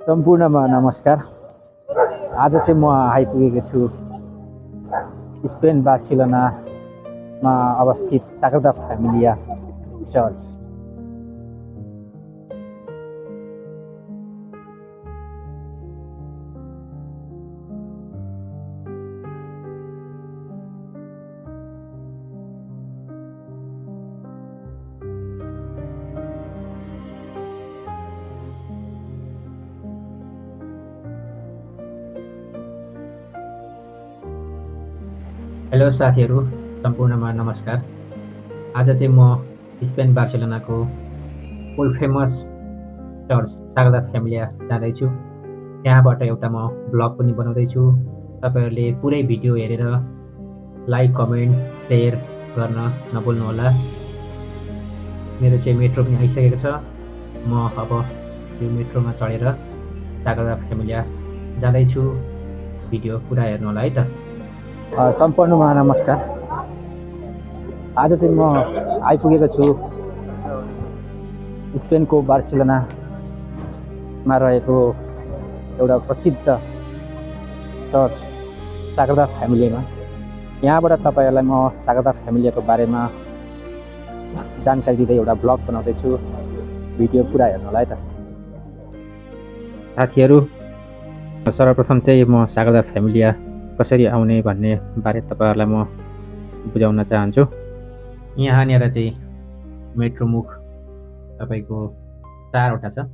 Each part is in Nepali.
सम्पूर्णमा नमस्कार। आज चाहिँ म आइपुगेको छु स्पेन बार्सिलोनामा अवस्थित साग्रादा फ्यामिलिया चर्च। हेलो साथीहरू, सम्पूर्णमा नमस्कार। आज चाहिँ म स्पेन बार्सिलोनाको वर्ल्ड फेमस चर्च साग्रादा फ्यामिलिया जाँदैछु। यहाँबाट एउटा म ब्लग पनि बनाउँदैछु। तपाईँहरूले पुरै भिडियो हेरेर लाइक, कमेन्ट, सेयर गर्न नभुल्नुहोला। मेरो चाहिँ मेट्रो पनि आइसकेको छ। म अब यो मेट्रोमा चढेर साग्रादा फ्यामिलिया जाँदैछु। भिडियो पुरा हेर्नु होला है त। सम्पूर्णमा नमस्कार। आज चाहिँ म आइपुगेको छु स्पेनको बार्सिलोनामा रहेको एउटा प्रसिद्ध चर्च साग्रादा फ्यामिलियामा। यहाँबाट तपाईँहरूलाई म साग्रादा फ्यामिलियाको बारेमा जानकारी दिँदै एउटा ब्लग बनाउँदैछु। भिडियो पुरा हेर्नु होला है त साथीहरू। सर्वप्रथम चाहिँ म साग्रादा फ्यामिलिया कसरी आउने भन्ने बारे तपाईँहरूलाई म बुझाउन चाहन्छु। यहाँनिर चाहिँ मेट्रोमुख तपाईँको 4वटा छ।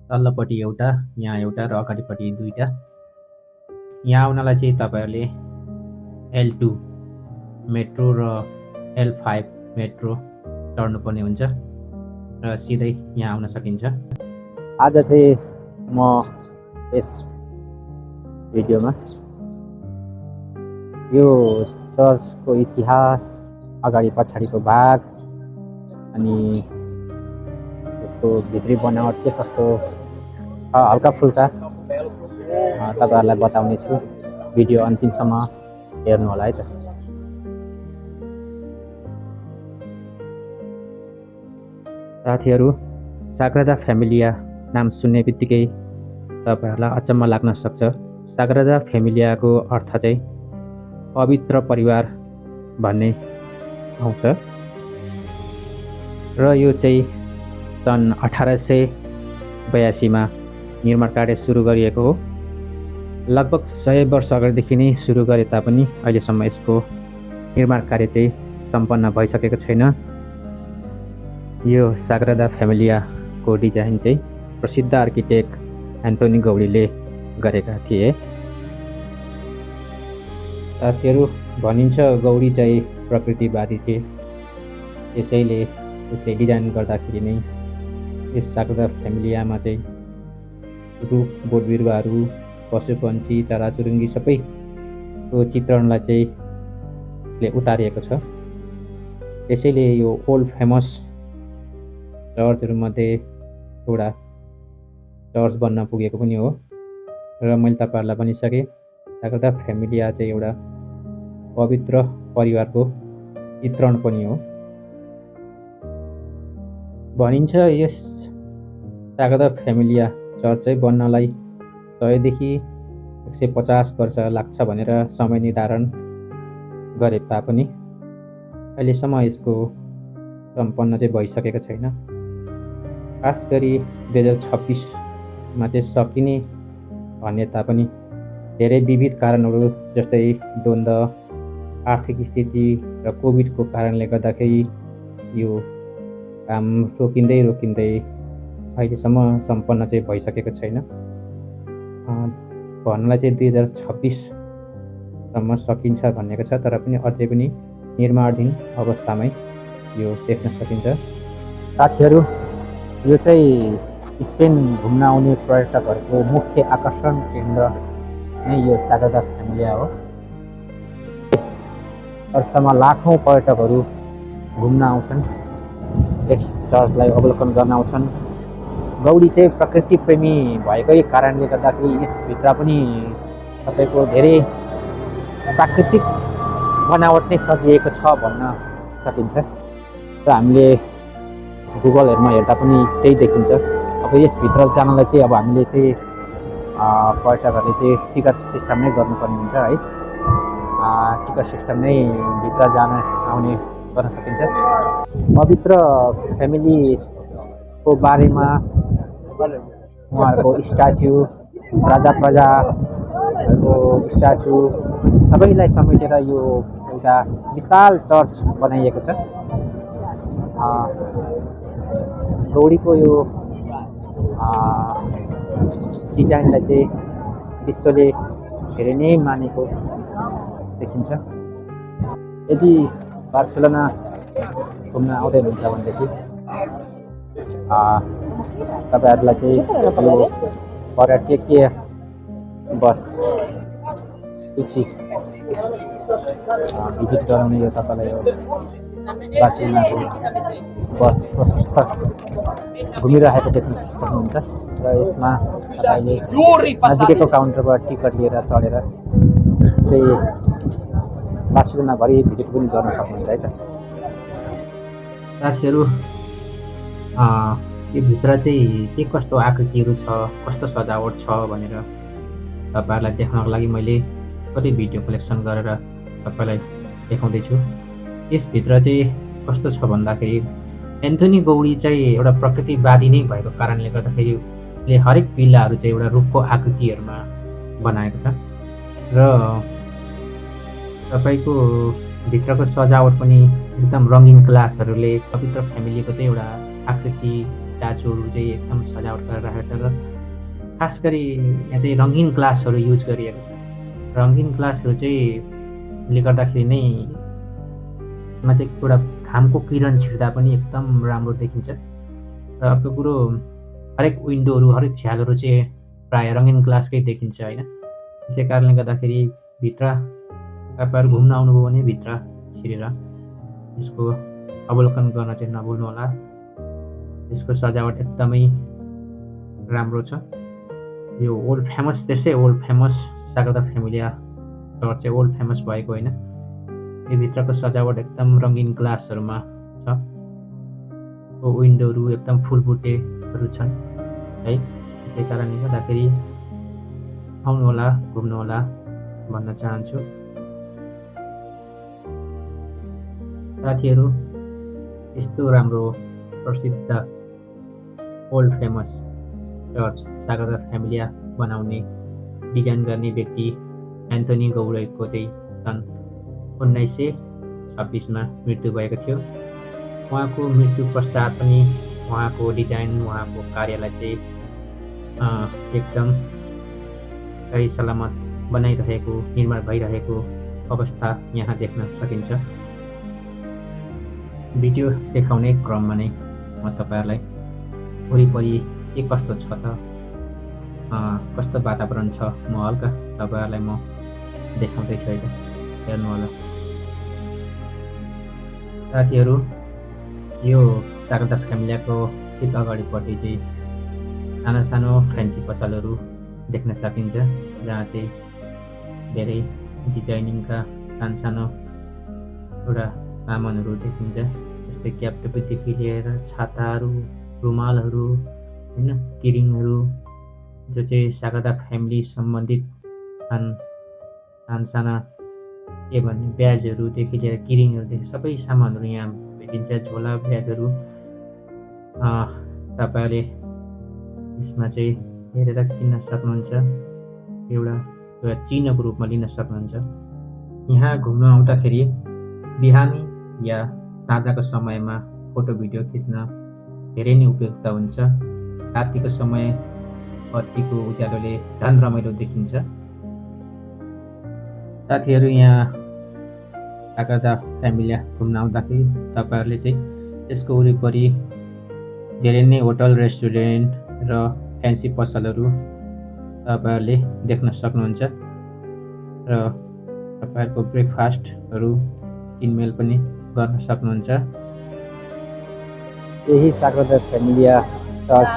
तल्लोपट्टि एउटा, यहाँ एउटा र अगाडिपट्टि 2टा। यहाँ आउनलाई चाहिँ तपाईँहरूले L2 मेट्रो र L5 मेट्रो चढ्नुपर्ने हुन्छ र सिधै यहाँ आउन सकिन्छ। आज चाहिँ म यस भिडियोमा यो चर्चको इतिहास, अगाडि पछाडिको भाग, अनि यसको भित्री बनावट के कस्तो छ हल्का फुल्का तपाईँहरूलाई बताउने छु। भिडियो अन्तिमसम्म हेर्नु होला है त। साथीहरू, साग्रादा फ्यामिलिया नाम सुन्ने बित्तिकै तपाईँहरूलाई अचम्म लाग्न सक्छ। साग्रादा फ्यामिलियाको अर्थ चाहिँ पवित्र परिवार भन्ने आउँछ र यो चाहिँ सन् 1882मा निर्माण कार्य सुरु गरिएको हो। लगभग 100 वर्ष अगाडिदेखि नै सुरु गरे तापनि अहिलेसम्म यसको निर्माण कार्य चाहिँ सम्पन्न भइसकेको छैन। यो साग्रादा फ्यामिलियाको डिजाइन चाहिँ प्रसिद्ध आर्किटेक्ट एन्टोनी गौडीले गरेका थिए। साथीहरू, भनिन्छ गौडी चाहिँ प्रकृतिवादी थिए, त्यसैले उसले डिजाइन गर्दाखेरि नै यस साग्रादा फ्यामिलियामा चाहिँ रुख, बोटबिरुवाहरू, पशुपन्छी, चराचुरुङ्गी सबैको चित्रणलाई चाहिँ उसले उतारिएको छ। त्यसैले यो वर्ल्ड फेमस चर्चहरूमध्ये एउटा चर्च बन्न पुगेको पनि हो। र मैले तपाईँहरूलाई भनिसकेँ, साग्रादा फ्यामिलिया चाहिँ एउटा पवित्र परिवारको चित्रण पनि हो। भनिन्छ यस साग्रादा फ्यामिलिया चर्च चाहिँ बन्नलाई 100 देखि 150 वर्ष लाग्छ भनेर समय निर्धारण गरे तापनि अहिलेसम्म यसको सम्पन्न चाहिँ भइसकेको छैन। खास गरी 2026मा चाहिँ सकिने भन्ने तापनि धेरै विविध कारणहरू जस्तै द्वन्द्व, आर्थिक स्थिति र कोभिडको कारणले गर्दाखेरि यो काम रोकिँदै अहिलेसम्म सम्पन्न चाहिँ भइसकेको छैन। भन्नलाई चाहिँ 2026सम्म सकिन्छ भनेको छ, तर पनि अझै पनि निर्माणाधीन अवस्थामै यो देख्न सकिन्छ। साथीहरू, यो चाहिँ स्पेन घुम्न आउने पर्यटकहरूको मुख्य आकर्षण केन्द्र नै यो साग्रादा फ्यामिलिया हो। वर्षमा लाखौँ पर्यटकहरू घुम्न आउँछन्, यस चर्चलाई अवलोकन गर्न आउँछन्। गौडी चाहिँ प्रकृति प्रेमी भएकै कारणले गर्दाखेरि यसभित्र पनि तपाईँको धेरै प्राकृतिक बनावट नै सजिएको छ भन्न सकिन्छ। र हामीले गुगलहरूमा हेर्दा पनि त्यही देखिन्छ। अब यसभित्र जानलाई चाहिँ अब हामीले चाहिँ पर्यटकहरूले चाहिँ टिकट सिस्टम नै गर्नुपर्ने हुन्छ है। टिकट सिस्टम नै भित्र जान आउने गर्न सकिन्छ। पवित्र फ्यामिलीको बारेमा उहाँहरूको स्ट्याचु, राजा प्रजाहरूको स्ट्याचु सबैलाई समेटेर यो एउटा विशाल चर्च बनाइएको छ। गौडीको यो डिजाइनलाई चाहिँ विश्वले धेरै नै मानेको देखिन्छ। यदि बार्सिलोना घुम्न आउँदै हुनुहुन्छ भनेदेखि तपाईँहरूलाई चाहिँ यो पर्यटकीय बस सूची भिजिट गराउने यो तपाईँलाई यो बार्सिलोनाको बस प्रशस्त घुमिरहेको देख्न सक्नुहुन्छ र यसमा तपाईँले नजिकैको काउन्टरबाट टिकट लिएर चढेर चाहिँ बार्सिलोनाभरि भिजिट पनि गर्न सक्नुहुन्छ है त। साथीहरू यो भित्र चाहिँ के कस्तो आकृतिहरू छ, कस्तो सजावट छ भनेर तपाईँहरूलाई देखाउनको लागि मैले कति भिडियो कलेक्सन गरेर तपाईँलाई देखाउँदैछु। यसभित्र चाहिँ कस्तो छ भन्दाखेरि एन्थोनी गौडी चाहिँ एउटा प्रकृतिवादी नै भएको कारणले गर्दाखेरि उसले हरेक पिल्लाहरू चाहिँ एउटा रुखको आकृतिहरूमा बनाएको छ र तपाईँको भित्रको सजावट पनि एकदम रङ्गिन ग्लासहरूले पवित्र फ्यामिलीको चाहिँ एउटा आकृति स्ट्याचुहरू चाहिँ एकदम सजावट गरेर राखेको छ र खास गरी यहाँ चाहिँ रङ्गिन ग्लासहरू युज गरिएको छ। रङ्गिन ग्लासहरू चाहिँले गर्दाखेरि नै मा चाहिँ एउटा घामको किरण छिर्दा पनि एकदम राम्रो देखिन्छ। र अर्को कुरो हरेक विन्डोहरू, हरेक झ्यालहरू चाहिँ प्रायः रङ्गिन ग्लासकै देखिन्छ होइन। त्यसै कारणले गर्दाखेरि भित्र तपाईँहरू घुम्न आउनुभयो भने भित्र छिरेर यसको अवलोकन गर्न चाहिँ नभुल्नुहोला। यसको सजावट एकदमै राम्रो छ। यो ओल्ड फेमस, त्यसै ओल्ड फेमस साग्रादा फ्यामिलिया चर्च चाहिँ ओल्ड फेमस भएको होइन। यो भित्रको सजावट एकदम रङ्गिन ग्लासहरूमा छ। विन्डोहरू एकदम फुलबुटेहरू छन् है। त्यसै कारणले गर्दाखेरि आउनुहोला, घुम्नुहोला भन्न चाहन्छु। साथीहरू, यस्तो राम्रो प्रसिद्ध ओल्ड फेमस चर्च साग्रादा फ्यामिलिया बनाउने, डिजाइन गर्ने व्यक्ति एन्थोनी गौडीको चाहिँ सन् 1926मा मृत्यु भएको थियो। उहाँको मृत्यु पश्चात पनि उहाँको डिजाइन, उहाँको कार्यलाई चाहिँ एकदम सही सलामत बनाइरहेको, निर्माण भइरहेको अवस्था यहाँ देख्न सकिन्छ। भिडियो देखाउने क्रममा नै म तपाईँहरूलाई वरिपरि के कस्तो छ त, कस्तो वातावरण छ, म हल्का तपाईँहरूलाई म देखाउँदैछु है त, हेर्नु होला। साथीहरू, यो साग्रादा फ्यामिलियाको ठिक अगाडिपट्टि चाहिँ सानो सानो फ्यान्सी पसलहरू देख्न सकिन्छ, जहाँ चाहिँ धेरै डिजाइनिङका सानो एउटा सामानहरू देखिन्छ। जस्तै क्यापटोपीदेखि लिएर छाताहरू, रुमालहरू होइन, किरिङहरू, जो चाहिँ साग्रादा फ्यामिली सम्बन्धित साना के भन्ने ब्याजहरूदेखि लिएर किरिङहरूदेखि सबै सामानहरू यहाँ भेटिन्छ। झोला ब्यागहरू तपाईँहरूले यसमा चाहिँ हेरेर किन्न सक्नुहुन्छ। एउटा चिन्हको रूपमा लिन सक्नुहुन्छ। यहाँ घुम्न आउँदाखेरि बिहानी या साँझको समयमा फोटो भिडियो खिच्न धेरै नै उपयुक्त हुन्छ। रातिको समय बत्तीको उज्यालोले झन् रमाइलो देखिन्छ। साथीहरू, यहाँ साग्रादा फ्यामिलिया घुम्न आउँदाखेरि तपाईँहरूले चाहिँ यसको वरिपरि धेरै नै होटल, रेस्टुरेन्ट र फ्यान्सी पसलहरू तपाईँहरूले देख्न सक्नुहुन्छ र तपाईँहरूको ब्रेकफास्टहरू किनमेल पनि गर्न सक्नुहुन्छ। यही साग्रादा फ्यामिलिया चर्च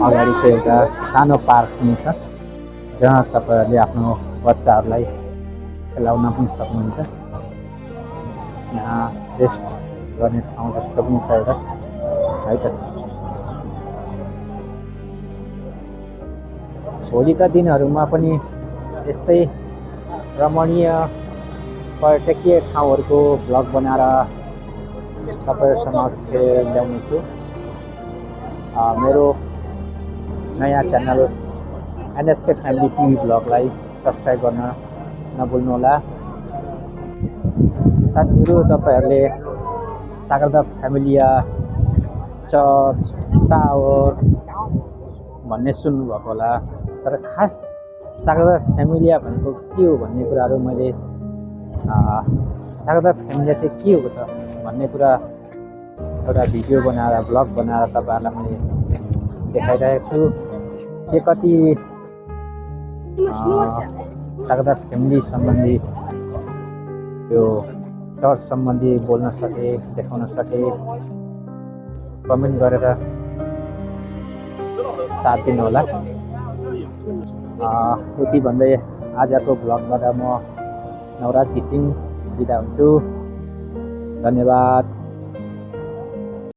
अगाडि चाहिँ एउटा सानो पार्क पनि छ, जहाँ तपाईँहरूले आफ्नो बच्चाहरूलाई खेलाउन पनि सक्नुहुन्छ। यहाँ रेस्ट गर्ने ठाउँ जस्तो पनि छ एउटा है त। भोलिका दिनहरूमा पनि यस्तै रमणीय पर्यटकीय ठाउँहरूको भ्लग बनाएर तपाईँहरू समक्ष ल्याउनेछु। मेरो नयाँ च्यानल एनएसके फ्यामिली टिभी भ्लगलाई सब्सक्राइब गर्न नभुल्नुहोला। साथीहरू, तपाईँहरूले सागरदा फ्यामिलिया चर्च टावर भन्ने सुन्नुभएको होला, तर खास सागरदा फ्यामिलिया भनेको के हो भन्ने कुराहरू मैले सागरदा फ्यामिलिया चाहिँ के हो त भन्ने कुरा एउटा भिडियो बनाएर ब्लग बनाएर तपाईँहरूलाई मैले देखाइरहेको छु। के कति सागरदा फ्यामिली सम्बन्धी यो चर्च सम्बन्धी बोल्न सके, देखाउन सके, कमेन्ट गरेर साथ दिनुहोला। यति भन्दै आजको भ्लगबाट म नवराज घिसिङ बिदा हुन्छु। धन्यवाद।